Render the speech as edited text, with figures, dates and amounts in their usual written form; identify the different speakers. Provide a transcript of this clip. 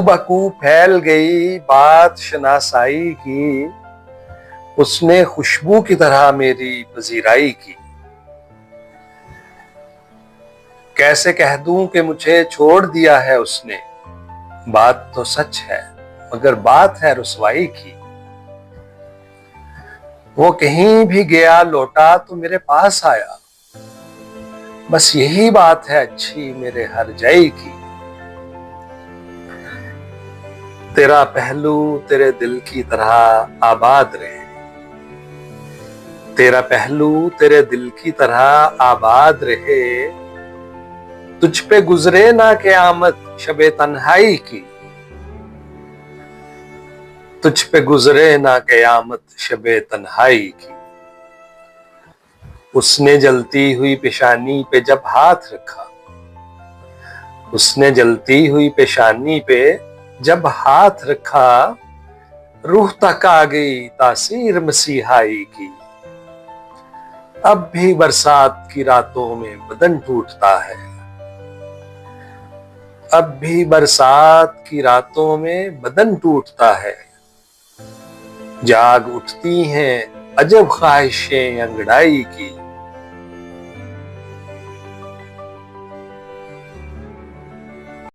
Speaker 1: बकू फैल गई बात शनासाई की, उसने खुशबू की तरह मेरी पजीराई की। कैसे कह दूं कि मुझे छोड़ दिया है उसने, बात तो सच है मगर बात है रुसवाई की। वो कहीं भी गया लौटा तो मेरे पास आया, बस यही बात है अच्छी मेरे हर जाई की। तेरा पहलू तेरे दिल की तरह आबाद रहे, तेरा पहलू तेरे दिल की तरह आबाद रहे। तुझ पे गुजरे ना क़यामत शबे तन्हाई की, तुझ पे गुजरे ना क़यामत शबे तन्हाई की। उसने जलती हुई पेशानी पे जब हाथ रखा, उसने जलती हुई पेशानी पे जब हाथ रखा, रूह तक आ गई तासीर मसीहाई की। अब भी बरसात की रातों में बदन टूटता है, अब भी बरसात की रातों में बदन टूटता है। जाग उठती हैं अजब ख्वाहिशें अंगड़ाई की।